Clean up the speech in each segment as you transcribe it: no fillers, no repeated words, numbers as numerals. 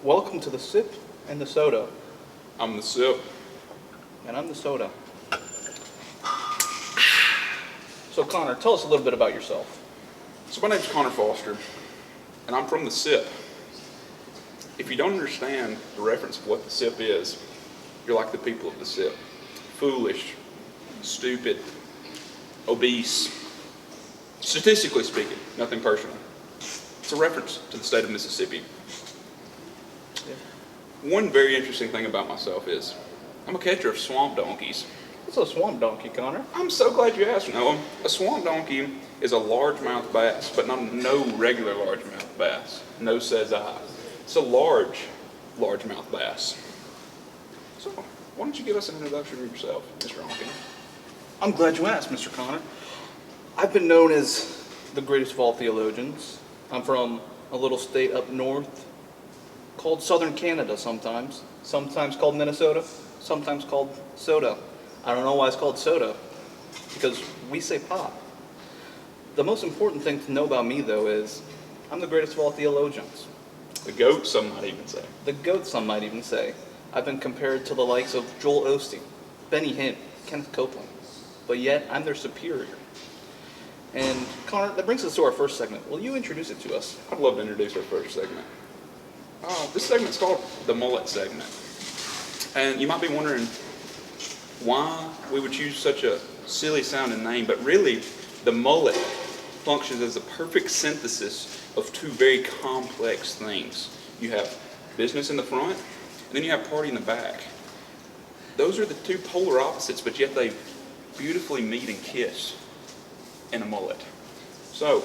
Welcome to the Sip and the Soda. I'm the Sip. And I'm the Soda. So Connor, tell us a little bit about yourself. So my name's Connor Foster, and I'm from the Sip. If you don't understand the reference of what the Sip is, you're like the people of the Sip. Foolish, stupid, obese. Statistically speaking, nothing personal. It's a reference to the state of Mississippi. Yeah. One very interesting thing about myself is I'm a catcher of swamp donkeys. What's a swamp donkey, Connor? I'm so glad you asked, Noah. A swamp donkey is a largemouth bass, but no regular largemouth bass. No says I. It's a largemouth bass. So, why don't you give us an introduction of yourself, Mr. Honkin? I'm glad you asked, Mr. Connor. I've been known as the greatest of all theologians. I'm from a little state up north called Southern Canada sometimes called Minnesota, sometimes called Soda. I don't know why it's called Soda, because we say pop. The most important thing to know about me, though, is I'm the greatest of all theologians. The goat, some might even say. The goat, some might even say. I've been compared to the likes of Joel Osteen, Benny Hinn, Kenneth Copeland, but yet I'm their superior. And Connor, that brings us to our first segment. Will you introduce it to us? I'd love to introduce our first segment. This segment's called the mullet segment. And you might be wondering why we would choose such a silly sounding name, but really the mullet functions as a perfect synthesis of two very complex things. You have business in the front, and then you have party in the back. Those are the two polar opposites, but yet they beautifully meet and kiss in a mullet. So,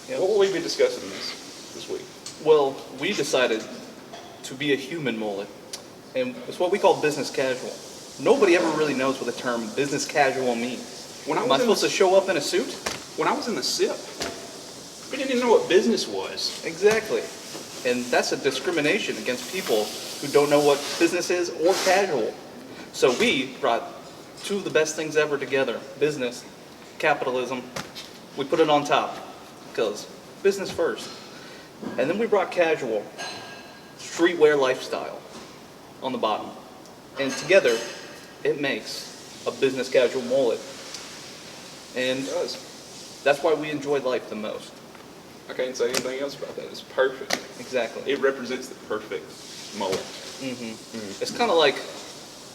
what will we be discussing this week? Well, we decided to be a human mullet, and it's what we call business casual. Nobody ever really knows what the term business casual means. Am I supposed to show up in a suit? When I was in the SIP, we didn't even know what business was. Exactly. And that's a discrimination against people who don't know what business is or casual. So we brought two of the best things ever together. Business, capitalism. We put it on top because business first. And then we brought casual, streetwear lifestyle on the bottom. And together, it makes a business casual mullet. And that's why we enjoy life the most. I can't say anything else about that. It's perfect. Exactly. It represents the perfect mullet. It's kind of like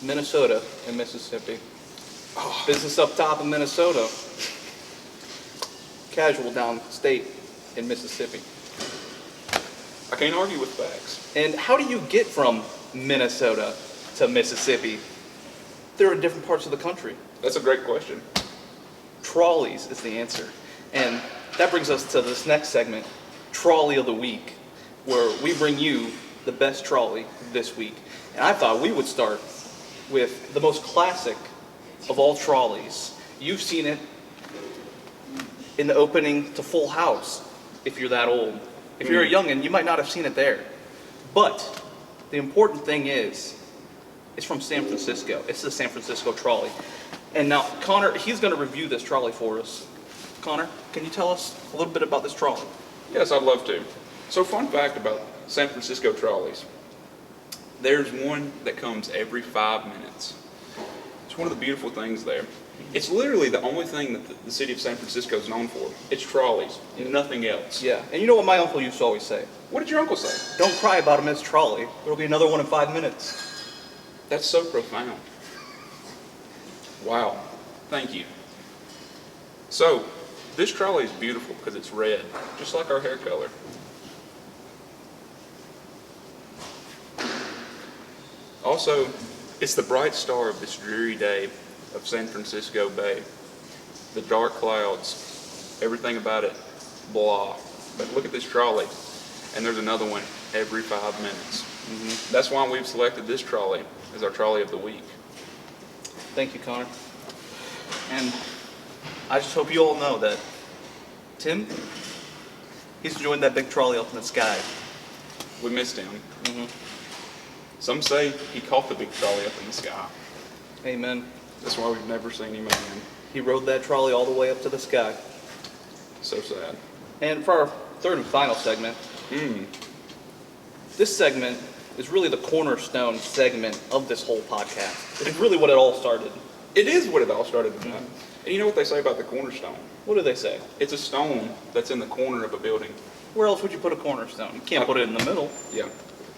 Minnesota and Mississippi. Oh, Business up top in Minnesota, casual downstate in Mississippi. I can't argue with facts. And how do you get from Minnesota to Mississippi? There are different parts of the country. That's a great question. Trolleys is the answer. And that brings us to this next segment, Trolley of the Week, where we bring you the best trolley this week. And I thought we would start with the most classic of all trolleys. You've seen it in the opening to Full House, if you're that old. If you're a youngin', you might not have seen it there. But the important thing is, it's from San Francisco. It's the San Francisco trolley. And now, Connor, he's going to review this trolley for us. Connor, can you tell us a little bit about this trolley? Yes, I'd love to. So, fun fact about San Francisco trolleys. There's one that comes every 5 minutes. It's one of the beautiful things there. It's literally the only thing that the city of San Francisco is known for. It's trolleys, nothing else. Yeah, and you know what my uncle used to always say? What did your uncle say? Don't cry about a missed trolley. There'll be another one in 5 minutes. That's so profound. Wow. Thank you. So, this trolley is beautiful because it's red, just like our hair color. Also, it's the bright star of this dreary day of San Francisco Bay. The dark clouds, everything about it, blah. But look at this trolley, and there's another one every 5 minutes. That's why we've selected this trolley as our trolley of the week. Thank you, Connor. And I just hope you all know that Tim, he's enjoying that big trolley up in the sky. We missed him. Some say he caught the big trolley up in the sky. Amen. That's why we've never seen him again. He rode that trolley all the way up to the sky. So sad. And for our third and final segment, this segment is really the cornerstone segment of this whole podcast. It's really what it all started. It is what it all started about. And you know what they say about the cornerstone? What do they say? It's a stone that's in the corner of a building. Where else would you put a cornerstone? You can't put it in the middle. Yeah.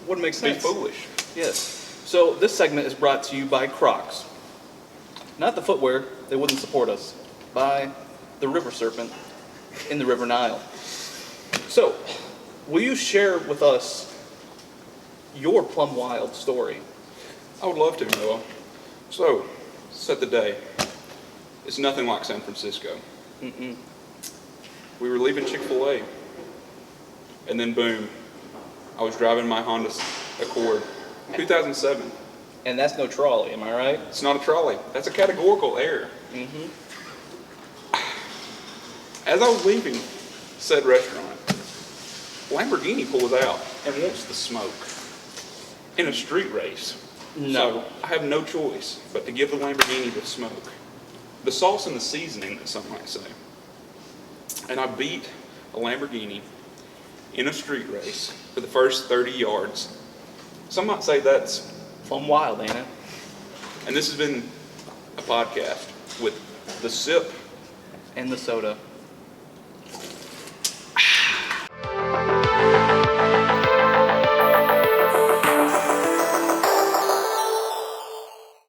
Wouldn't make Be sense. foolish. Yes. So this segment is brought to you by Crocs. Not the footwear, they wouldn't support us. By the river serpent in the River Nile. So, will you share with us your Plum Wild story? I would love to, Noah. So, set the day. It's nothing like San Francisco. Mm-mm. We were leaving Chick-fil-A. And then boom, I was driving my Honda Accord, 2007. And that's no trolley, am I right? It's not a trolley. That's a categorical error. Mm-hmm. As I was leaving said restaurant, Lamborghini pulls out and wants the smoke in a street race. No. So I have no choice but to give the Lamborghini the smoke. The sauce and the seasoning, that some might say. And I beat a Lamborghini in a street race for the first 30 yards. Some might say that's... Plum Wild, ain't it? And this has been a podcast with the Sip And the Sota.